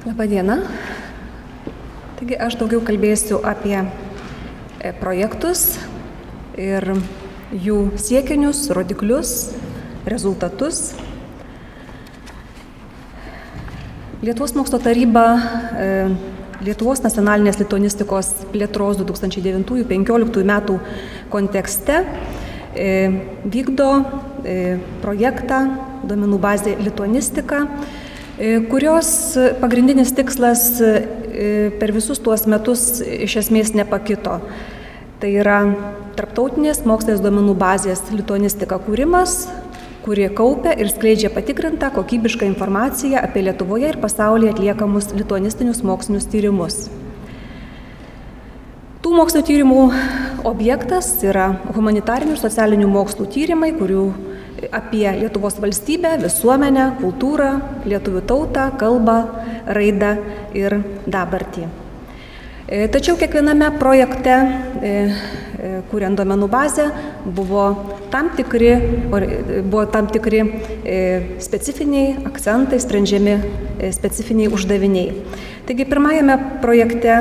Labadiena. Taigi aš daugiau kalbėsiu apie projektus ir jų siekinius, rodiklius, rezultatus. Lietuvos mokslo taryba Lietuvos nacionalinės lituanistikos plėtros 2009-2015 metų kontekste vykdo projektą duomenų bazė lituanistika, kurios pagrindinis tikslas per visus tuos metus iš esmės nepakito. Tai yra tarptautinės mokslinės duomenų bazės lituanistika kūrimas, kurie kaupia ir skleidžia patikrintą kokybišką informaciją apie Lietuvoje ir pasaulyje atliekamus lituanistinius mokslinius tyrimus. Tų mokslo tyrimų objektas yra humanitarinių ir socialinių mokslų tyrimai, kurių apie Lietuvos valstybę, visuomenę, kultūrą, lietuvių tautą, kalbą, raidą ir dabartį. Tačiau kiekviename projekte, kuriant duomenų bazę, buvo tam tikri specifiniai akcentai, sprendžiami specifiniai uždaviniai. Taigi pirmajame projekte,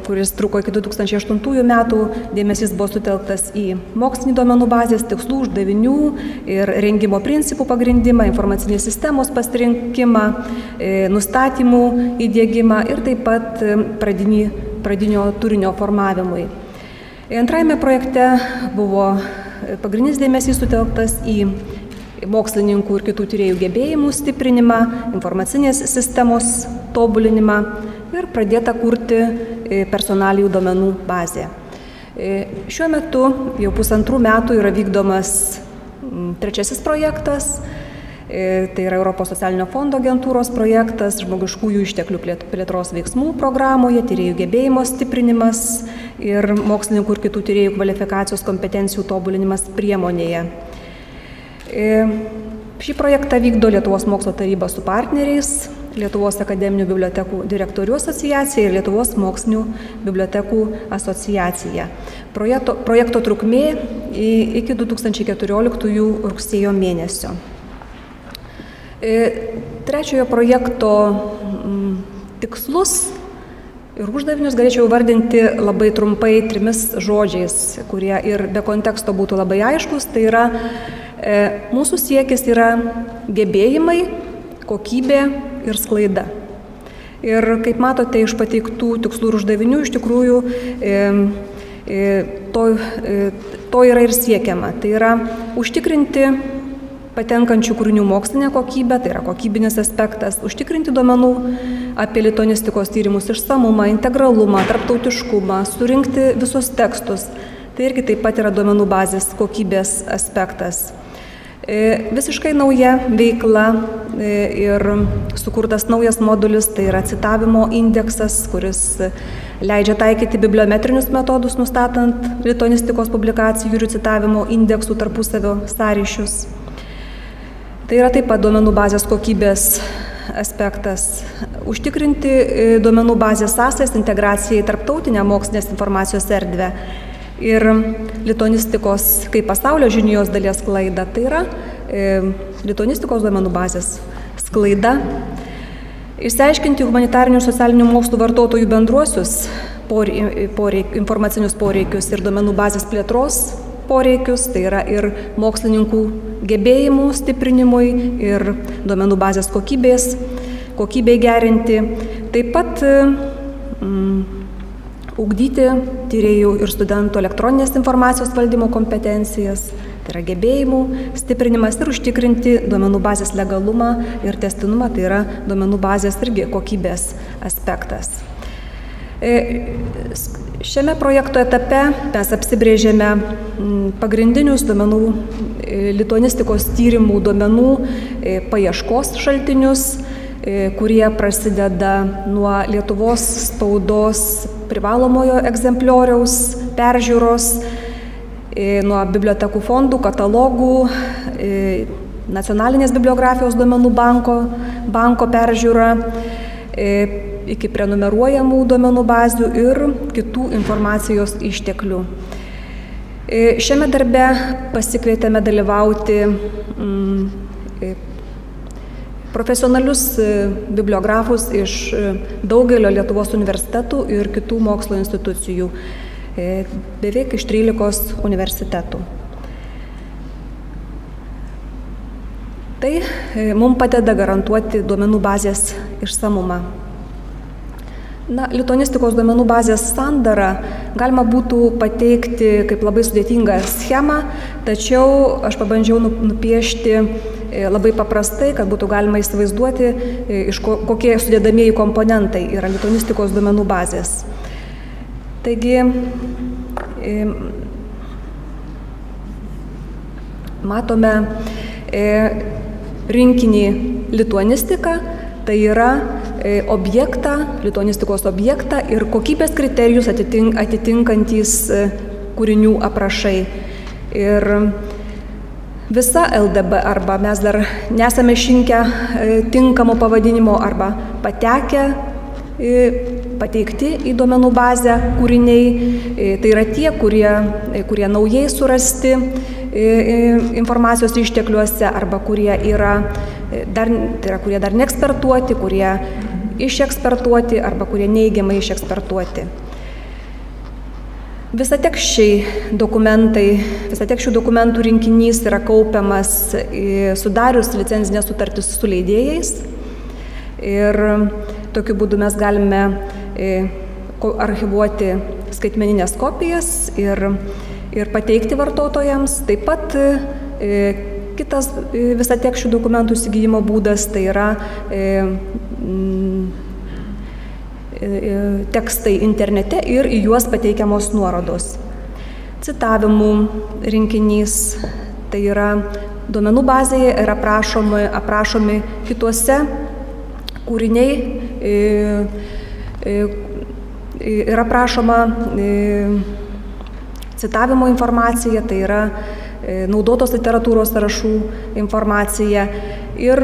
kuris truko iki 2008 metų, dėmesys buvo sutelktas į mokslinį duomenų bazės tikslų, uždavinių ir rengimo principų pagrindimą, informacinės sistemos pasirinkimą, nustatymų įdiegimą ir taip pat pradinio turinio formavimui. Antrajame projekte buvo pagrindinis dėmesys sutelktas į mokslininkų ir kitų tyrėjų gebėjimų stiprinimą, informacinės sistemos tobulinimą ir pradėta kurti personalijų duomenų bazę. Šiuo metu jau pusantrų metų yra vykdomas trečiasis projektas, tai yra Europos socialinio fondo agentūros projektas, žmogiškųjų išteklių plėtros veiksmų programoje, tyrėjų gebėjimo stiprinimas ir mokslininkų ir kitų tyrėjų kvalifikacijos kompetencijų tobulinimas priemonėje. Šį projektą vykdo Lietuvos mokslo taryba su partneriais, Lietuvos akademinių bibliotekų direktorių asociacija ir Lietuvos mokslinių bibliotekų asociacija. Projekto trukmė iki 2014 rugsėjo mėnesio. Trečiojo projekto tikslus ir uždavinius galėčiau vardinti labai trumpai trimis žodžiais, kurie ir be konteksto būtų labai aiškus. Tai yra, mūsų siekis yra gebėjimai, kokybė ir sklaida. Ir kaip matote iš pateiktų tikslų ir uždavinių, iš tikrųjų to yra ir siekiama. Tai yra užtikrinti patenkančių kūrinių mokslinę kokybę, tai yra kokybinis aspektas, užtikrinti duomenų apie lituanistikos tyrimus išsamumą, integralumą, tarptautiškumą, surinkti visus tekstus. Tai irgi taip pat yra duomenų bazės kokybės aspektas. Visiškai nauja veikla ir sukurtas naujas modulis, tai yra citavimo indeksas, kuris leidžia taikyti bibliometrinius metodus, nustatant lituanistikos publikacijų ir citavimo indeksų tarpusavio sąryšius. Tai yra taip pat duomenų bazės kokybės aspektas. Užtikrinti duomenų bazės sąsajas integraciją į tarptautinę mokslinės informacijos erdvę ir lituanistikos kaip pasaulio žinijos dalies sklaidą. Tai yra lituanistikos duomenų bazės sklaida. Išsiaiškinti humanitarinių ir socialinių mokslų vartotojų bendruosius informacinius poreikius ir duomenų bazės plėtros poreikius, tai yra ir mokslininkų gebėjimų stiprinimui ir duomenų bazės kokybei gerinti. Taip pat ugdyti tyrėjų ir studentų elektroninės informacijos valdymo kompetencijas, tai yra gebėjimų stiprinimas ir užtikrinti duomenų bazės legalumą ir tęstinumą, tai yra duomenų bazės irgi kokybės aspektas. Šiame projekto etape mes apsibrėžėme pagrindinius duomenų lituanistikos tyrimų duomenų paieškos šaltinius, kurie prasideda nuo Lietuvos spaudos privalomojo egzemplioriaus peržiūros, nuo bibliotekų fondų, katalogų, nacionalinės bibliografijos duomenų banko peržiūra, iki prenumeruojamų duomenų bazių ir kitų informacijos išteklių. Šiame darbe pasikvietėme dalyvauti profesionalius bibliografus iš daugelio Lietuvos universitetų ir kitų mokslo institucijų, beveik iš 13 universitetų. Tai mums padeda garantuoti duomenų bazės išsamumą. Lituanistikos duomenų bazės sandarą galima būtų pateikti kaip labai sudėtingą schemą, tačiau aš pabandžiau nupiešti labai paprastai, kad būtų galima įsivaizduoti, kokie sudėdamieji komponentai yra lituanistikos duomenų bazės. Taigi, matome rinkinį lituanistika, tai yra objektą, lituanistikos objektą ir kokybės kriterijus atitinkantys kūrinių aprašai. Ir visa LDB arba mes dar nesame išrinkę tinkamo pavadinimo arba pateikti į duomenų bazę kūriniai, tai yra tie, kurie naujai surasti informacijos ištekliuose arba kurie dar neekspertuoti, kurie išekspertuoti arba kurie neigiamai išekspertuoti. Visatekščių dokumentų rinkinys yra kaupiamas sudarius licenzinės sutartis su leidėjais ir tokiu būdu mes galime archyvuoti skaitmeninės kopijas ir pateikti vartotojams. Taip pat kitas visatekščių dokumentų įsigijimo būdas tai yra tekstai internete ir į juos pateikiamos nuorodos. Citavimų rinkinys, tai yra duomenų bazėje yra aprašomi kituose kūriniai, yra aprašoma citavimo informacija, tai yra naudotos literatūros sąrašų informacija ir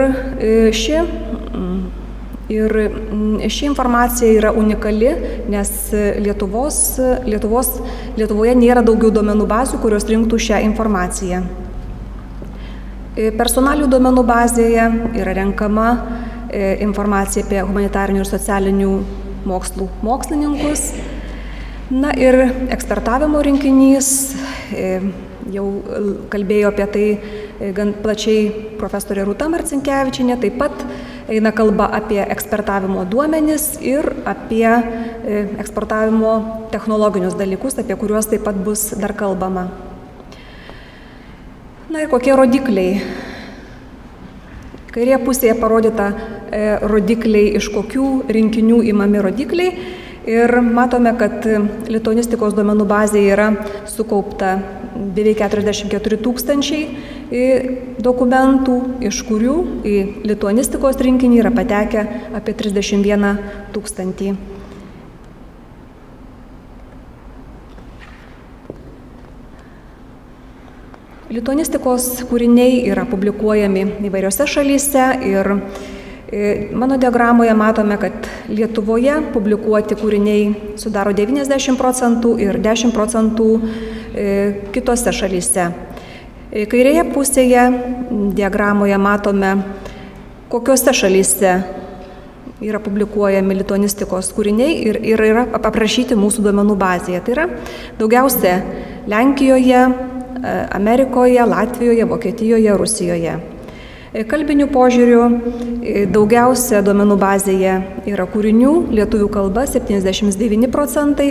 ši informacija yra unikali, nes Lietuvoje nėra daugiau duomenų bazių, kurios rinktų šią informaciją. Personalijų duomenų bazėje yra renkama informacija apie humanitarinių ir socialinių mokslų mokslininkus. Ir ekspertavimo rinkinys, jau kalbėjo apie tai gan plačiai profesorė Rūta Marcinkevičienė, taip pat eina kalba apie ekspertavimo duomenis ir apie eksportavimo technologinius dalykus, apie kuriuos taip pat bus dar kalbama. Ir kokie rodikliai? Kairėje pusėje parodyta rodikliai, iš kokių rinkinių imami rodikliai. Ir matome, kad lituanistikos duomenų bazėje yra sukaupta beveik 44 000 dokumentų, iš kurių į lituanistikos rinkinį yra patekę apie 31 000. Lituanistikos kūriniai yra publikuojami įvairiose šalyse ir mano diagramoje matome, kad Lietuvoje publikuoti kūriniai sudaro 90% ir 10% kitose šalyse. Kairėje pusėje diagramoje matome, kokiose šalyse yra publikuojami lituanistikos kūriniai ir yra aprašyti mūsų duomenų bazėje. Tai yra daugiausia Lenkijoje, Amerikoje, Latvijoje, Vokietijoje, Rusijoje. Kalbinių požiūrių daugiausia duomenų bazėje yra kūrinių lietuvių kalba 79%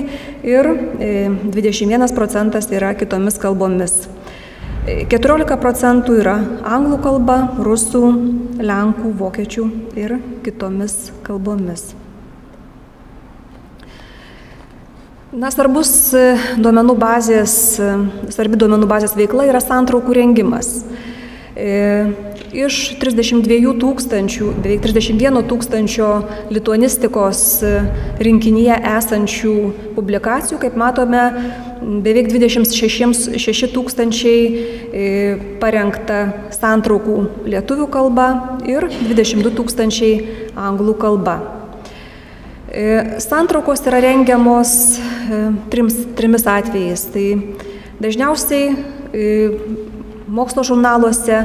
ir 21% yra kitomis kalbomis. 14% yra anglų kalba, rusų, lenkų, vokiečių ir kitomis kalbomis. Svarbi duomenų bazės veikla yra santraukų rengimas. Iš 32 000, beveik 31 000 lituanistikos rinkinyje esančių publikacijų, kaip matome, beveik 26 000 parengta santraukų lietuvių kalba ir 22 000 anglų kalba. Santraukos yra rengiamos trimis atvejais. Tai dažniausiai mokslo žurnaluose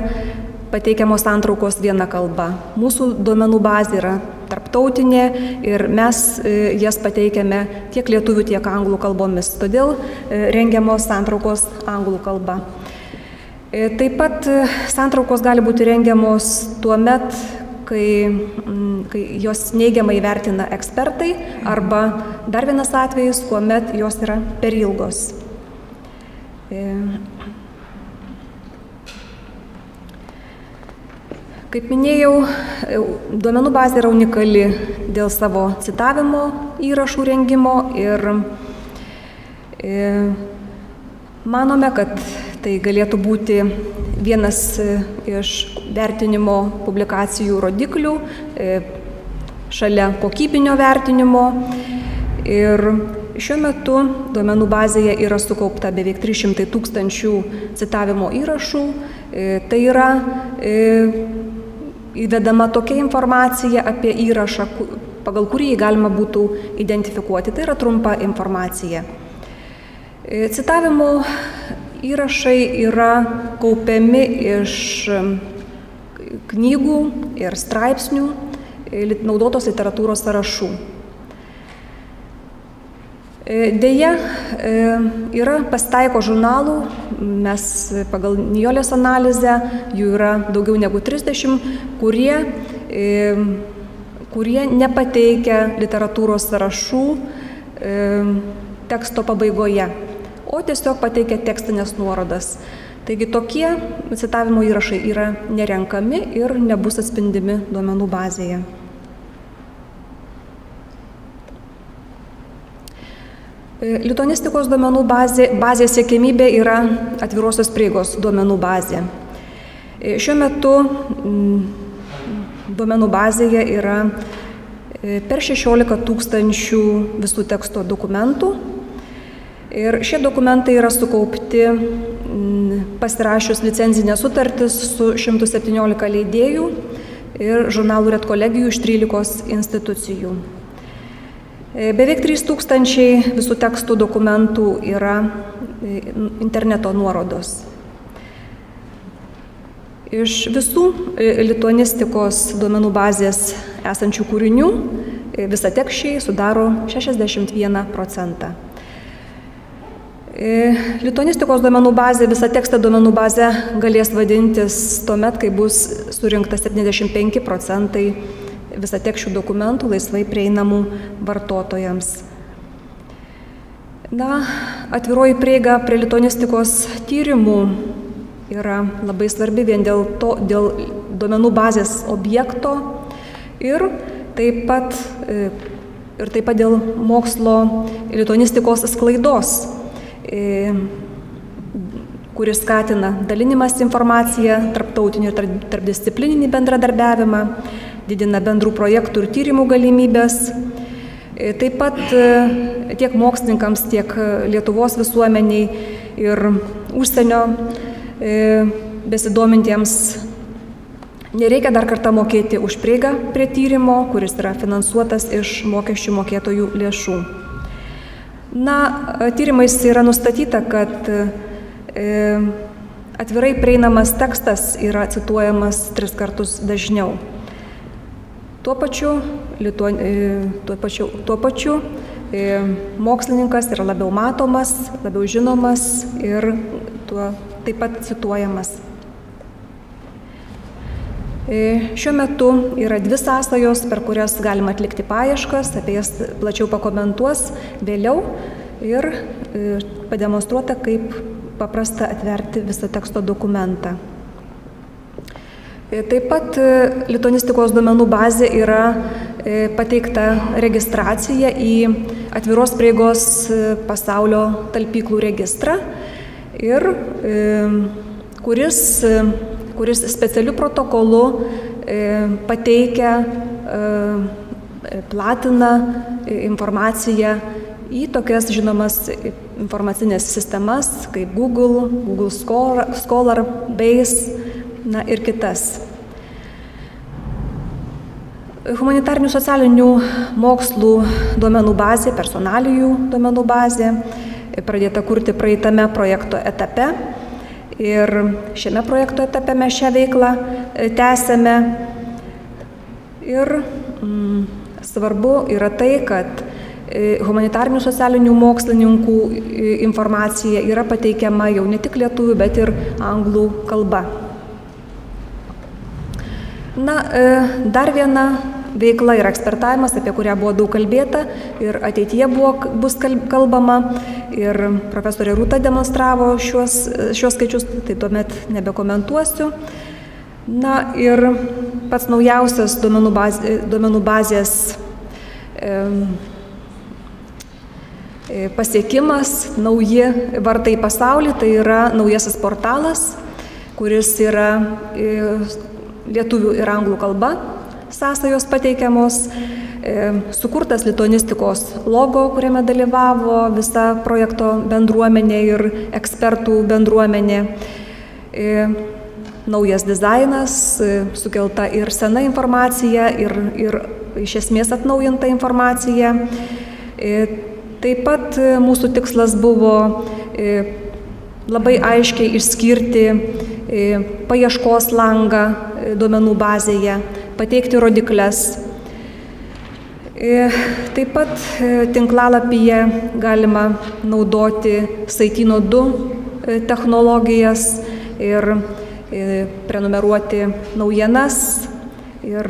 pateikiamos santraukos viena kalba. Mūsų duomenų bazė yra tarptautinė ir mes jas pateikiame tiek lietuvių, tiek anglų kalbomis. Todėl rengiamos santraukos anglų kalba. Taip pat santraukos gali būti rengiamos tuo met, kai jos neigiamai vertina ekspertai, arba dar vienas atvejis, kuomet jos yra per ilgos. Kaip minėjau, duomenų bazė yra unikali dėl savo citavimo įrašų rengimo ir manome, kad tai galėtų būti vienas iš vertinimo publikacijų rodiklių šalia kokybinio vertinimo. Ir šiuo metu duomenų bazėje yra sukaupta beveik 300 000 citavimo įrašų. Tai yra įvedama tokia informacija apie įrašą, pagal kurį jį galima būtų identifikuoti. Tai yra trumpa informacija. Citavimo įrašai yra kaupiami iš knygų ir straipsnių naudotos literatūros sąrašų. Deja, pasitaiko žurnalų, mes pagal Nijolės analizę, jų yra daugiau negu 30, kurie nepateikia literatūros sąrašų teksto pabaigoje, o tiesiog pateikia tekstinės nuorodas. Taigi tokie citavimo įrašai yra nerenkami ir nebus atspindimi duomenų bazėje. Lituanistikos duomenų bazės siekiamybė yra atvirosios prieigos duomenų bazė. Šiuo metu duomenų bazėje yra per 16 000 visų teksto dokumentų. Ir šie dokumentai yra sukaupti pasirašius licenzinę sutartis su 117 leidėjų ir žurnalų redkolegijų iš 13 institucijų. Beveik 3000 visų tekstų dokumentų yra interneto nuorodos. Iš visų lituanistikos duomenų bazės esančių kūrinių visateksčiai sudaro 61%. Lituanistikos duomenų bazė, visatekstė duomenų bazė galės vadintis tuomet, kai bus surinkta 75% visatekščių dokumentų laisvai prieinamų vartotojams. Atviroji prieiga prie lituanistikos tyrimų yra labai svarbi vien dėl duomenų bazės objekto ir taip pat dėl mokslo lituanistikos sklaidos, kuris skatina dalinimas informaciją, tarptautinį ir tarpdisciplininį bendradarbiavimą, didina bendrų projektų ir tyrimų galimybės. Taip pat tiek mokslininkams, tiek Lietuvos visuomeniai ir užsienio besidomintiems nereikia dar kartą mokėti už prieigą prie tyrimo, kuris yra finansuotas iš mokesčių mokėtojų lėšų. Tyrimais yra nustatyta, kad atvirai prieinamas tekstas yra cituojamas 3 kartus dažniau. Tuo pačiu mokslininkas yra labiau matomas, labiau žinomas ir taip pat cituojamas. Šiuo metu yra 2 sąsajos, per kurias galima atlikti paieškas, apie jas plačiau pakomentuos vėliau ir pademonstruota, kaip paprasta atverti visą teksto dokumentą. Taip pat lituanistikos duomenų bazė yra pateikta registracija į atviros prieigos pasaulio talpyklų registrą, ir kuris specialiu protokolu pateikia, platina informaciją į tokias žinomas informacinės sistemas kaip Google Scholar, Base ir kitas. Humanitarinių socialinių mokslų duomenų bazė, personalijų duomenų bazė, pradėta kurti praeitame projekto etape ir šiame projekto etape mes šią veiklą tęsiame. Ir svarbu yra tai, kad humanitarinių socialinių mokslininkų informacija yra pateikiama jau ne tik lietuvių, bet ir anglų kalba. Na, dar viena veikla yra ekspertavimas, apie kurią buvo daug kalbėta ir ateityje bus kalbama. Ir profesorė Rūta demonstravo šios skaičius, tai tuomet nebekomentuosiu. Na ir pats naujausias duomenų bazės pasiekimas, nauji vartai į pasaulį, tai yra naujasis portalas, kuris yra lietuvių ir anglų kalba sąsajos pateikiamos, sukurtas lituanistikos logo, kuriame dalyvavo visa projekto bendruomenė ir ekspertų bendruomenė. Naujas dizainas, sukelta ir sena informacija, ir iš esmės atnaujinta informacija. Taip pat mūsų tikslas buvo labai aiškiai išskirti paieškos langą duomenų bazėje, pateikti rodikles. Taip pat tinklalapyje galima naudoti Saityno 2 technologijas ir prenumeruoti naujienas ir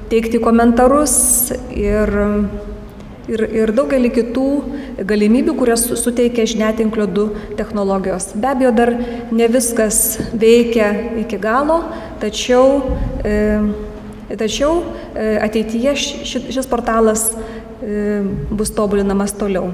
teikti komentarus ir daugelį kitų galimybių, kurias suteikia Žiniatinklio 2 technologijos. Be abejo, dar ne viskas veikia iki galo, tačiau ateityje šis portalas bus tobulinamas toliau.